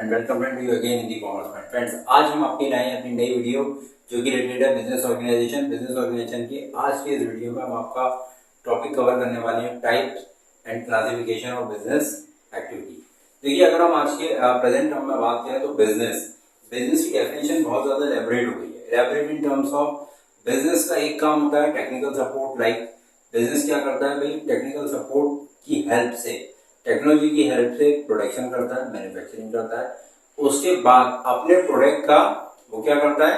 And welcome friend you again in the commerce friends. आज हम आपके लाए हैं अपनी नई वीडियो जो कि रिलेटेड है बिजनेस ऑर्गेनाइजेशन की। आज के इस वीडियो में हम आपका टॉपिक कवर करने वाले हैं types and classification of business activity. देखिए, अगर हम आज के प्रेजेंट टाइम में बात करें तो बिजनेस की डेफिनेशन बहुत ज्यादा एलैबोरेट हो गई है। Elaborate in terms of business का एक काम होता है टेक्निकल सपोर्ट। लाइक बिजनेस क्या करता है भाई, टेक्निकल सपोर्ट की हेल्प से, टेक्नोलॉजी की हेल्प से प्रोडक्शन करता है, मैन्युफैक्चरिंग करता है। उसके बाद अपने प्रोडक्ट का वो क्या करता है,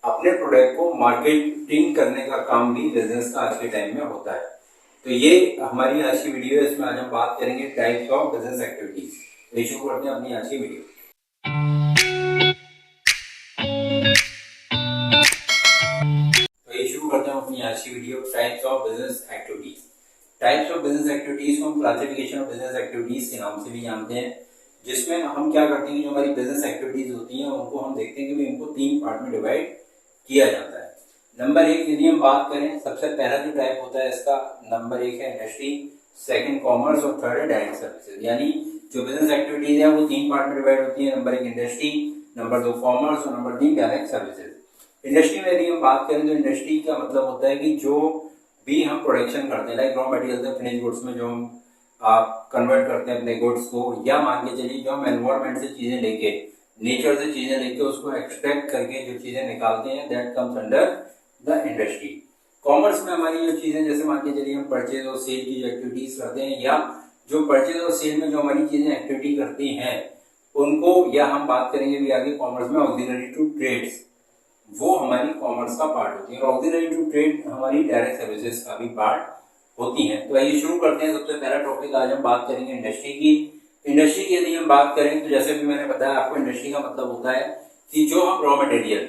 अपने प्रोडक्ट को मार्केटिंग करने का काम भी बिजनेस का आज के टाइम में होता है। तो ये हमारी आज की वीडियो है। इसमें आज हम बात करेंगे टाइप्स ऑफ बिजनेस एक्टिविटीज। तो शुरू करते हैं अपनी आज की वीडियो। अपनी आज की video types of business activities. Types of business activities को हम क्लासिफिकेशन ऑफ बिजनेस एक्टिविटीज के नाम से भी जानते हैं, जिसमें हम क्या करते हैं कि जो हमारी बिजनेस एक्टिविटीज होती हैं उनको हम देखते हैं कि इनको 3 पार्ट में डिवाइड किया जाता है। नंबर 1 यदि हम बात करें, सबसे पहला जो टाइप होता है इसका नंबर 1 है इंडस्ट्री, सेकंड कॉमर्स और थर्ड है डायरेक्ट सर्विसेज। यानी जो बिजनेस एक्टिविटीज है वो 3 पार्ट में डिवाइड होती है। नंबर 1 इंडस्ट्री, नंबर 2 कॉमर्स और नंबर 3 डायरेक्ट सर्विसेज। इंडस्ट्री में यदि हम बात करें तो इंडस्ट्री का मतलब होता है कि जो भी हम प्रोडक्शन करते हैं, लाइक रॉ मटेरियल से फिनिश गुड्स में जो हम आप कन्वर्ट करते हैं अपने गुड्स को, या मान के चलिए जो हम एनवायरमेंट से चीजें लेके, नेचर से चीजें लेके उसको एक्सट्रैक्ट करके जो चीजें निकालते हैं, that comes under the industry. Commerce में हमारी जो चीजें, जैसे मान के चलिए हम परचेज और सेल की जो एक्टिविटीज करते हैं, या जो परचेज और सेल में जो हमारी चीजें एक्टिविटी करती हैं उनको, या हम बात करेंगे भी आगे कॉमर्स में ऑक्सिलरी टू ट्रेड्स, वो हमारी कॉमर्स का पार्ट होती है। और ऑक्सिलरी टू ट्रेड हमारी डायरेक्ट सर्विसेज का भी पार्ट होती है। तो आइए शुरू करते हैं। सबसे पहला टॉपिक आज हम बात करेंगे इंडस्ट्री की। इंडस्ट्री की यदि हम बात करें तो जैसे भी मैंने बताया आपको, इंडस्ट्री का मतलब होता है कि जो हम रॉ मटेरियल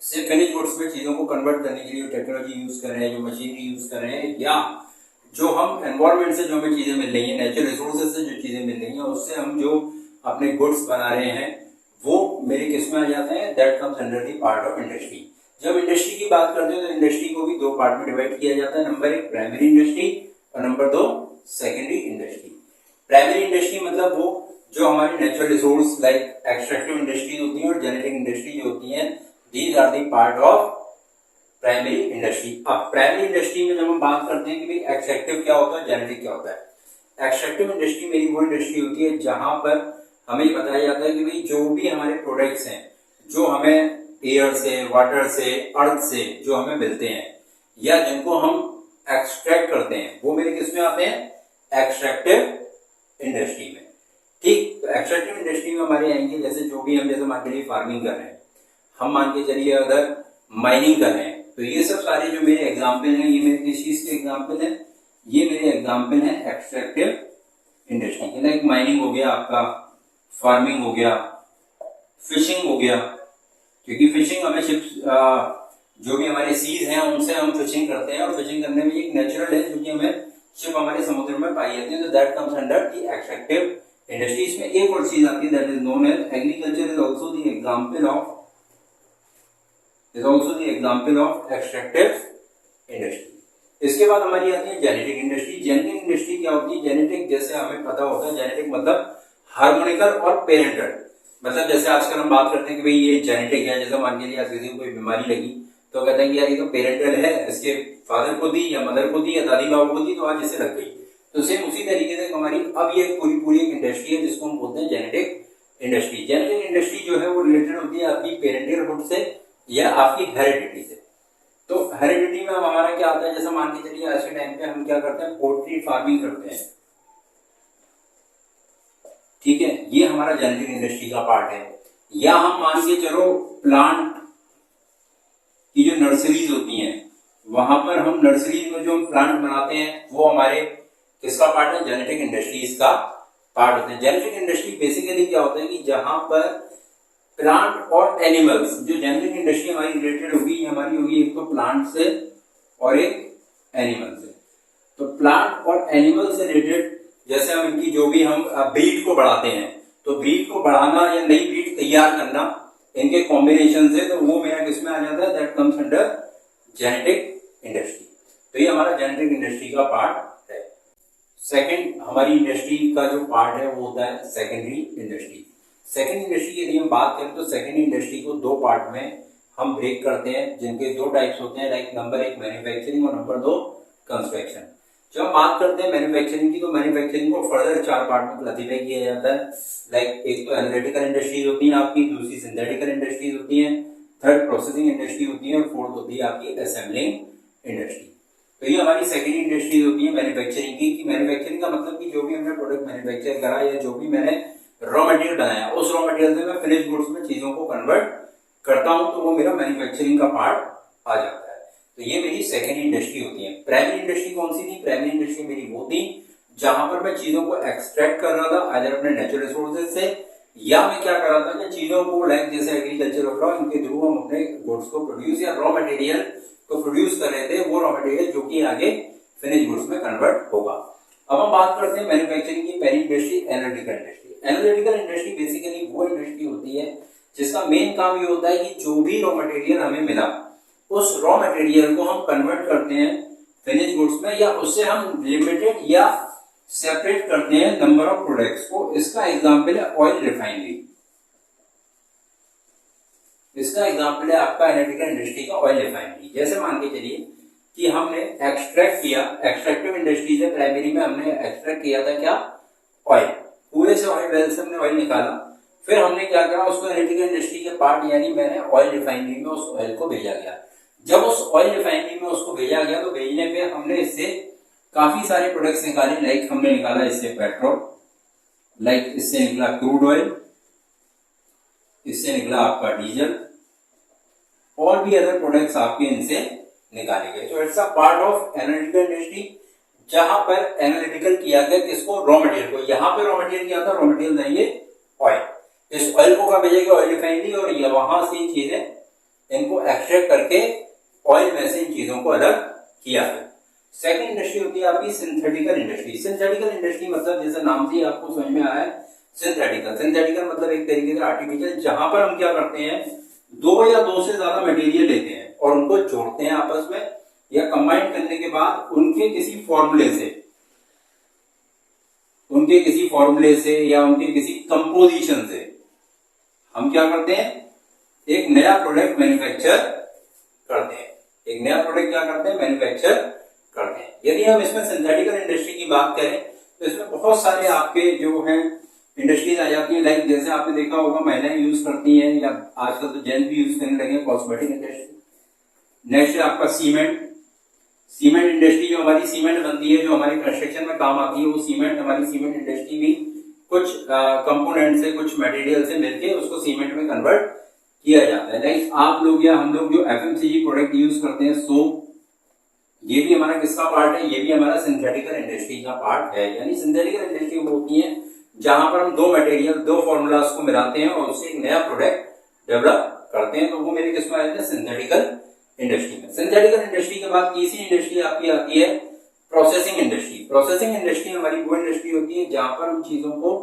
से फिनिश गुड्स में चीजों को कन्वर्ट करने के लिए टेक्नोलॉजी यूज कर रहे हैं, जो मशीनरी यूज कर रहे हैं, या जो हम एनवायरमेंट से जो हमें चीजें मिल रही है, नेचुरल रिसोर्सेज से जो चीजें मिल रही है, उससे हम जो अपने गुड्स बना रहे हैं वो मेरे किस में आ जाते हैं, that comes under the part of industry. जब इंडस्ट्री की बात करते हैं तो इंडस्ट्री को भी 2 पार्ट में डिवाइड किया जाता है। नंबर 1 प्राइमरी इंडस्ट्री और number 2 secondary industry. Primary industry मतलब वो जो हमारी natural resource like extractive industry होती है और जेनेटिक इंडस्ट्री जो होती है, these are the part of primary industry. अब प्राइमरी इंडस्ट्री में जब हम बात करते हैं कि भाई एक्सट्रैक्टिव क्या होता है, जेनेटिक क्या होता है। एक्सट्रैक्टिव इंडस्ट्री मेरी वो इंडस्ट्री होती है जहां पर हमें बताया जाता है कि भाई जो भी हमारे प्रोडक्ट्स हैं, जो हमें एयर से, वाटर से, अर्थ से जो हमें मिलते हैं, या जिनको हम एक्सट्रैक्ट करते हैं, वो मेरे किस में आते हैं, एक्सट्रैक्टिव इंडस्ट्री में। ठीक, तो एक्सट्रैक्टिव इंडस्ट्री में हमारे आएंगे जैसे जो भी हम, जैसे मान के लिए फार्मिंग कर रहे हैं, हम मान के चलिए अगर माइनिंग कर रहे हैं, तो ये सब सारे जो मेरे एग्जाम्पल हैं, ये मेरे किस चीज के एग्जाम्पल है, ये मेरे एग्जाम्पल है एक्सट्रैक्टिव इंडस्ट्री के। लाइक माइनिंग हो गया आपका, फार्मिंग हो गया, फिशिंग हो गया, क्योंकि फिशिंग हमें शिप्स, जो भी हमारे सीज हैं उनसे हम फिशिंग करते हैं, और फिशिंग करने में एक नेचुरल है जो कि हमें शिप हमारे समुद्र में पाई जाती है, तो that comes under the extractive industry. इसमें एक और चीज आती है that is known as agriculture is also the example of extractive industry. इसके बाद हमारी आती है जेनेटिक इंडस्ट्री। जेनेटिक इंडस्ट्री क्या होती है, जेनेटिक जैसे हमें पता होता है, जेनेटिक मतलब हार्मोनिकल और पेरेंटल। मतलब जैसे आजकल हम बात करते हैं कि भाई ये जेनेटिक है, जैसे मान के लिए आज किसी को कोई बीमारी लगी तो कहते हैं कि यार ये तो पेरेंटल है, इसके फादर को दी या मदर को दी या दादी बाबू को दी तो आज इसे लग गई। तो सेम उसी तरीके से हमारी अब ये पूरी एक इंडस्ट्री है जिसको हम बोलते हैं जेनेटिक इंडस्ट्री। जेनेटिक इंडस्ट्री जो है वो रिलेटेड होती है आपकी पेरेंटल रूट से या आपकी हेरिडिटी से। तो हेरिडिटी में हमारा क्या आता है, जैसे मान के चलिए आज के टाइम पे हम क्या करते हैं, पोल्ट्री फार्मिंग करते हैं, ठीक है, ये हमारा जेनेटिक इंडस्ट्री का पार्ट है। या हम मान के चलो प्लांट की जो नर्सरीज होती हैं, वहां पर हम नर्सरीज में जो प्लांट बनाते हैं वो हमारे किसका पार्ट है, जेनेटिक इंडस्ट्रीज का पार्ट होते हैं। जेनेटिक इंडस्ट्री बेसिकली क्या होता है कि जहां पर प्लांट और एनिमल्स, जो जेनेटिक इंडस्ट्री हमारी रिलेटेड होगी, हमारी होगी एक तो प्लांट से और एक एनिमल से। तो प्लांट और एनिमल से रिलेटेड जैसे हम इनकी जो भी हम ब्रीड को बढ़ाते हैं, तो ब्रीड को बढ़ाना या नई ब्रीड तैयार करना इनके कॉम्बिनेशन से, तो वो मेरा किसमें आ जाता है, that comes under genetic industry. तो ये हमारा जेनेटिक इंडस्ट्री का पार्ट है। सेकंड हमारी इंडस्ट्री का जो पार्ट है वो होता है सेकेंडरी इंडस्ट्री। सेकेंड इंडस्ट्री की यदि हम बात करें तो सेकेंड इंडस्ट्री को दो पार्ट में हम ब्रेक करते हैं, जिनके दो टाइप्स होते हैं, लाइक नंबर एक मैन्युफैक्चरिंग और नंबर दो कंस्ट्रक्शन। जब हम बात करते हैं मैन्युफैक्चरिंग की, तो मैन्युफैक्चरिंग को फर्दर चार पार्ट में क्लासिफाई किया जाता है। लाइक एक तो एनालिटिकल इंडस्ट्रीज होती है आपकी, दूसरी सिंथेटिकल इंडस्ट्रीज होती है, थर्ड प्रोसेसिंग इंडस्ट्री होती है और फोर्थ होती है आपकी असेंबलिंग इंडस्ट्री। तो ये हमारी सेकेंड इंडस्ट्री होती है मैन्युफैक्चरिंग की। मैन्युफैक्चरिंग का मतलब कि जो भी हमने प्रोडक्ट मैन्युफैक्चर करा या जो भी मैंने रॉ मटेरियल बनाया, उस रॉ मटेरियल से मैं फिनिश गुड्स में चीजों को कन्वर्ट करता हूं, तो वो मेरा मैन्युफैक्चरिंग का पार्ट आ जाता है। तो ये मेरी सेकेंड इंडस्ट्री होती है। प्राइमरी इंडस्ट्री कौन सी थी? प्राइमरी इंडस्ट्री मेरी वो थी जहां पर मैं चीजों को एक्सट्रैक्ट कर रहा था आइदर अपने नेचुरल रिसोर्सेज से, या मैं क्या कर रहा था कि चीजों को लाइक जैसे एग्रीकल्चर ऑफ लॉ, इनके थ्रू हम अपने गुड्स को प्रोड्यूस या रॉ मटेरियल को प्रोड्यूस कर रहे थे, वो रॉ मटेरियल जो कि आगे फिनिश गुड्स में कन्वर्ट होगा। अब हम बात करते हैं मैन्युफैक्चरिंग की पहली industry, analytical industry. Analytical industry basically वो इंडस्ट्री होती है जिसका मेन काम ये होता है कि जो भी रॉ मटेरियल हमें मिला, उस रॉ मटेरियल को हम कन्वर्ट करते हैं फिनिश गुड्स में, या उससे हम लिमिटेड या सेपरेट करते हैं नंबर ऑफ प्रोडक्ट्स को। इसका एग्जांपल है ऑयल रिफाइनरी, इसका एग्जांपल है आपका एनालिटिकल इंडस्ट्री का ऑयल रिफाइनरी। जैसे मान के चलिए कि हमने एक्सट्रैक्ट किया, एक्सट्रैक्टिव इंडस्ट्री से प्राइमरी में हमने एक्सट्रैक्ट किया था क्या? ऑयल। कुएं से ऑयल वेल से हमने ऑयल निकाला, फिर हमने क्या करा, उसको एनालिटिकल इंडस्ट्री के पार्ट यानी मैंने ऑयल रिफाइनरी में उस ऑयल को भेजा गया। जब उस ऑयल रिफाइनरी में उसको भेजा गया, तो भेजने पे हमने इससे काफी सारे प्रोडक्ट्स निकाले। लाइक हमने निकाला इससे पेट्रोल, लाइक इससे निकला क्रूड ऑयल, इससे निकला आपका डीजल, और भी अदर प्रोडक्ट्स आपके इनसे निकाले गए। तो it's a part of analytical industry, जहां पर एनालिटिकल किया गया किसको? रॉ मटेरियल को। यहाँ पे रॉ मटेरियल क्या था? रॉ मटेरियल नहीं है ऑयल। इस ऑयल को कहा भेजा गया? ऑयल रिफाइनरी, और ये वहां से चीजें इनको एक्सट्रैक्ट करके ऑयल में से इन चीजों को अलग किया गया। सेकंड इंडस्ट्री होती है आपकी सिंथेटिकल इंडस्ट्री। सिंथेटिकल इंडस्ट्री मतलब जैसे नाम से आपको समझ में आया है, सिंथेटिकल। सिंथेटिकल मतलब एक तरीके से आर्टिफिशियल, जहां पर हम क्या करते हैं, दो या दो से ज्यादा मटेरियल लेते हैं और उनको जोड़ते हैं आपस में, या कंबाइन करने के बाद उनके किसी फॉर्मूले से या उनके किसी कंपोजिशन से हम क्या करते हैं, एक नया प्रोडक्ट मैन्युफैक्चर करते हैं। एक नया प्रोडक्ट क्या करते हैं? मैन्युफैक्चर करते हैं। यदि हम इसमें सिंथेटिकल इंडस्ट्री की बात करें तो इसमें बहुत सारे आपके जो है इंडस्ट्रीज आ जाती है। लाइक जैसे आपने देखा होगा महिलाएं यूज करती हैं, या आजकल तो जेंट्स भी यूज करने लगे, कॉस्मेटिक इंडस्ट्री। नेक्स्ट है आपका सीमेंट। सीमेंट इंडस्ट्री जो हमारी सीमेंट बनती है, जो हमारी कंस्ट्रक्शन में काम आती है, वो सीमेंट, हमारी सीमेंट इंडस्ट्री भी कुछ कंपोनेंट से, कुछ मटेरियल से मिलके उसको सीमेंट में कन्वर्ट किया जाता है। लाइक आप लोग या हम लोग जो एफएमसीजी प्रोडक्ट यूज करते हैं, सोप, ये भी हमारा किसका पार्ट है? ये भी हमारा सिंथेटिकल इंडस्ट्री का पार्ट है। यानी सिंथेटिकल इंडस्ट्री वो होती है जहां पर हम दो मटेरियल, दो फॉर्मूलाज को मिलाते हैं और उससे एक नया प्रोडक्ट डेवलप करते हैं, तो वो मेरे किसमें आ जाता है? सिंथेटिकल इंडस्ट्री में। सिंथेटिकल इंडस्ट्री के बाद तीसरी इंडस्ट्री आपकी आती है प्रोसेसिंग इंडस्ट्री। प्रोसेसिंग इंडस्ट्री हमारी वो इंडस्ट्री होती है जहां पर हम चीजों को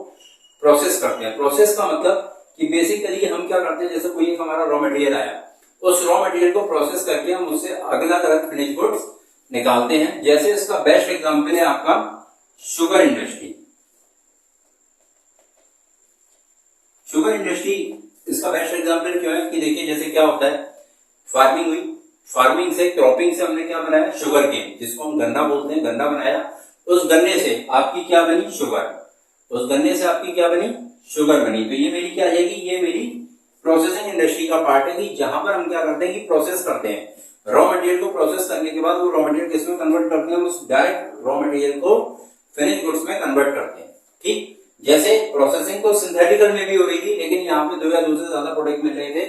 प्रोसेस करते हैं। प्रोसेस का मतलब कि बेसिकली हम क्या करते हैं, जैसे कोई एक हमारा रॉ मटेरियल आया, उस रॉ मटेरियल को प्रोसेस करके हम उससे अगला तरह फिनिश गुड्स निकालते हैं। जैसे इसका बेस्ट एग्जांपल है आपका शुगर इंडस्ट्री। शुगर इंडस्ट्री इसका बेस्ट एग्जांपल क्यों है कि देखिए जैसे क्या होता है, फार्मिंग हुई, फार्मिंग से, क्रॉपिंग से हमने क्या बनाया? शुगर केन, जिसको हम गन्ना बोलते हैं, गन्ना बनाया। उस गन्ने से आपकी क्या बनी? शुगर। उस गन्ने से आपकी क्या बनी? शुगर बनी। तो ये मेरी क्या आ जाएगी? ये मेरी प्रोसेसिंग इंडस्ट्री का पार्ट है, कि जहां पर हम क्या करते हैं कि प्रोसेस करते हैं रॉ मटेरियल को। प्रोसेस करने के बाद वो रॉ मटेरियल किसमें कन्वर्ट करते हैं? उस डायरेक्ट रॉ मटेरियल को फिनिश गुड्स में कन्वर्ट करते हैं। ठीक, जैसे प्रोसेसिंग तो सिंथेटिकल में भी हो रही थी, लेकिन यहाँ पे दो या दो से ज्यादा प्रोडक्ट मिल रहे थे,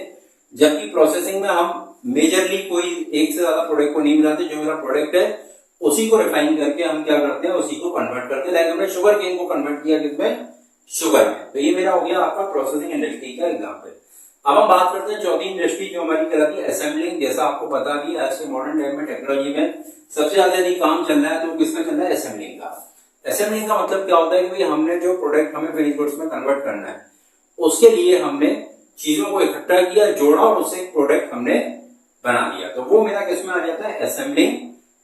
जबकि प्रोसेसिंग में हम मेजरली कोई एक से ज्यादा प्रोडक्ट को नहीं मिलाते। जो मेरा प्रोडक्ट है उसी को रिफाइन करके हम क्या करते हैं? उसी को कन्वर्ट करते हैं। लाइक हमने शुगर केन को कन्वर्ट किया किसमें? शुगर में। तो ये मेरा हो गया आपका प्रोसेसिंग इंडस्ट्री का एग्जाम्पल। अब हम बात करते हैं चौथी इंडस्ट्री जो हमारी कहलाती है असेंबलिंग। जैसा आपको पता भी आज के मॉडर्न टाइम में टेक्नोलॉजी में सबसे ज्यादा यदि काम चल रहा है तो किसमें चल रहा है? असेंबलिंग का। असेंबलिंग का मतलब क्या होता है कि हमने जो प्रोडक्ट हमें फिनिश गुड्स में कन्वर्ट करना है, उसके लिए हमने चीजों को इकट्ठा किया, जोड़ा और उससे एक प्रोडक्ट हमने बना दिया। तो वो मेरा किसमें आ जाता है? असेंबलिंग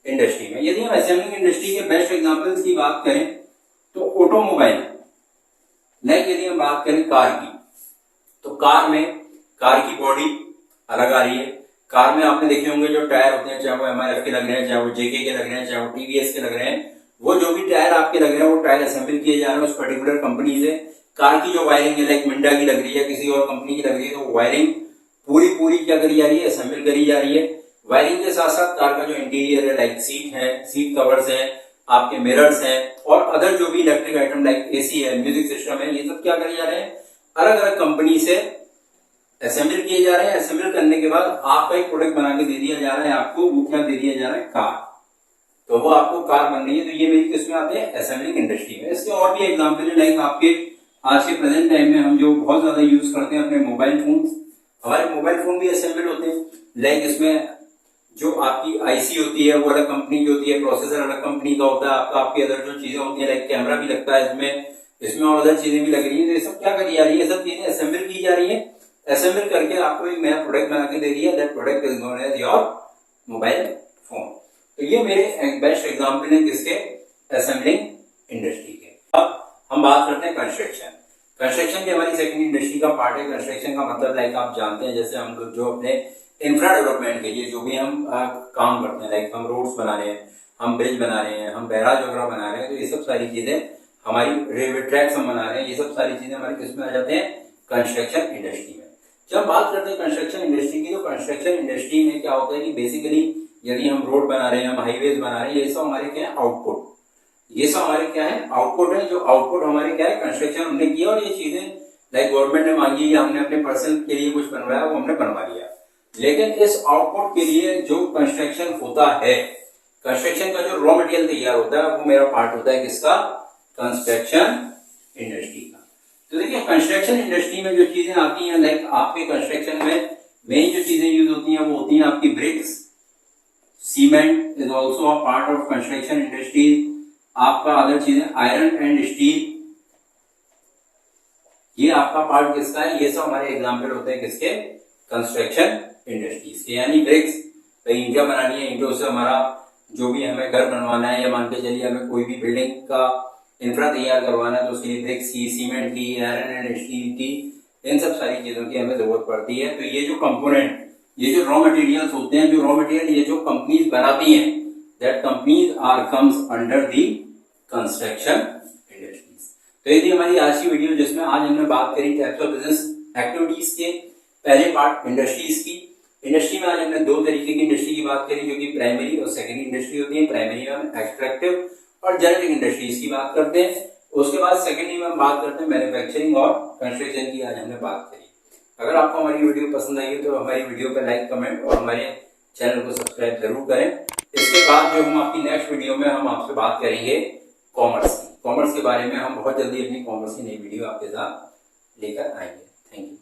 इंडस्ट्री में। यदि हम असेंबलिंग इंडस्ट्री के बेस्ट एग्जांपल्स की बात करें तो ऑटोमोबाइल, लाइक यदि हम बात करें कार की, तो कार में कार की बॉडी अलग आ रही है। कार में आपने देखे होंगे जो टायर होते हैं, चाहे वो MRF के लग रहे हैं, चाहे वो JK के लग रहे हैं, चाहे वो TVS के लग रहे हैं, वो जो भी टायर आपके लग रहे हैं वो टायर असेंबल किए जा रहे हैं उस पर्टिकुलर कंपनी से। कार की जो वायरिंग है लाइक मिंडा की लग रही है, किसी और कंपनी की लग रही है, तो वायरिंग पूरी क्या करी जा रही है, असेंबल करी जा रही है। वायरिंग के साथ साथ कार का जो इंटीरियर है लाइक सीट है, सीट कवर्स है, आपके मिरर्स हैं और अदर जो भी इलेक्ट्रिक आइटम लाइक AC है, म्यूजिक सिस्टम है, ये सब क्या करे जा रहे हैं, अलग अलग कंपनी से असेंबल किए जा रहे हैं। असेंबल करने के बाद आपका एक प्रोडक्ट बना के दे दिया जा रहा है आपको, वो क्या दे दिया जा रहा है, कार। तो वो आपको कार बन रही है, तो ये मेरी किसमें आते हैं, असेंबलिंग इंडस्ट्री में। इसके और भी एग्जाम्पल है लाइक आपके आज के प्रेजेंट टाइम में हम जो बहुत ज्यादा यूज करते हैं अपने मोबाइल फोन, हमारे मोबाइल फोन भी असेंबल होते हैं। लाइक इसमें जो आपकी IC होती है वो अलग कंपनी की होती है, प्रोसेसर अलग कंपनी का होता है आपका, आपकी अदर जो चीजें होती है लाइक कैमरा भी लगता है इसमें और अदर चीजें भी लग रही है। तो ये सब क्या करी जा रही है, सब चीजें असेंबल की जा रही है। असेंबल करके आपको एक नया प्रोडक्ट बना के दे दिया, that product is known as your mobile phone. तो ये मेरे बेस्ट एग्जांपल है किसके, असेंबलिंग इंडस्ट्री के। अब हम बात करते हैं कंस्ट्रक्शन। कंस्ट्रक्शन की हमारी सेकंड इंडस्ट्री का पार्ट है। कंस्ट्रक्शन का मतलब लाइक आप जानते हैं, जैसे हम लोग जो अपने इंफ्रा डेवलपमेंट के लिए जो भी हम काम करते हैं, लाइक हम रोड्स बना रहे हैं, हम ब्रिज बना रहे हैं, हम बैराज वगैरह बना रहे हैं, तो ये सब सारी चीजें हमारी, रेलवे ट्रैक्स हम बना रहे हैं, ये सब सारी चीजें हमारे किसमें आ जाते हैं, कंस्ट्रक्शन इंडस्ट्री में। जब बात करते हैं कंस्ट्रक्शन इंडस्ट्री की, तो कंस्ट्रक्शन इंडस्ट्री में क्या होता है कि बेसिकली यदि हम रोड बना रहे हैं, हम हाईवेज बना रहे हैं, ये सब हमारे क्या है, आउटपुट। ये सब हमारे क्या है, आउटपुट है। जो आउटपुट हमारे क्या है, कंस्ट्रक्शन हमने किया और ये चीजें लाइक गवर्नमेंट ने मांगी या हमने अपने पर्सनल के लिए कुछ बनवाया, वो हमने बनवा लिया। लेकिन इस आउटपुट के लिए जो कंस्ट्रक्शन होता है, कंस्ट्रक्शन का जो रॉ मटेरियल तैयार होता है, वो मेरा पार्ट होता है किसका, कंस्ट्रक्शन इंडस्ट्री का। तो देखिए कंस्ट्रक्शन इंडस्ट्री में जो चीजें आती हैं, लाइक आपके कंस्ट्रक्शन में मेन जो चीजें यूज होती हैं वो होती हैं आपकी bricks, cement is also a part of construction industry. आपका अदर चीजें आयरन एंड स्टील, ये आपका पार्ट किसका है, ये सब हमारे एग्जाम्पल होते हैं किसके, कंस्ट्रक्शन इंडस्ट्रीज के। यानी ब्रिक्स, कहीं ईंटें बनानी है, ईंटों से हमारा जो भी हमें घर बनवाना है, या मान के चलिए हमें कोई भी बिल्डिंग का इंफ्रा तैयार करवाना है, तो उसके लिए ब्रिक्स की, सीमेंट की, आयरन एंड स्टील की, इन सब सारी चीजों की हमें जरूरत पड़ती है। तो ये जो कंपोनेंट, ये जो रॉ मटेरियल्स होते हैं, जो रॉ मटेरियल ये जो कंपनीज बनाती हैं, that companies are comes under the construction industries. तो ये थी हमारी आज की वीडियो, जिसमें आज हमने बात करी टाइप्स ऑफ बिजनेस एक्टिविटीज के पहले पार्ट इंडस्ट्रीज की। इंडस्ट्री में आज हमने दो तरीके की इंडस्ट्री की बात करी, जो कि प्राइमरी और सेकेंडरी इंडस्ट्री होती है। प्राइमरी में हम एक्सट्रैक्टिव और जेनेटिक इंडस्ट्रीज की बात करते हैं, उसके बाद सेकेंडरी में हम बात करते हैं मैन्युफैक्चरिंग और कंस्ट्रक्शन की। आज हमने बात करी। अगर आपको हमारी वीडियो पसंद आई है तो हमारी वीडियो पर लाइक, कमेंट और हमारे चैनल को सब्सक्राइब जरूर करें। इसके बाद जो हम आपकी नेक्स्ट वीडियो में हम आपसे बात करेंगे कॉमर्स की। कॉमर्स के बारे में हम बहुत जल्दी अपनी कॉमर्स की नई वीडियो आपके साथ लेकर आएंगे। Thank you.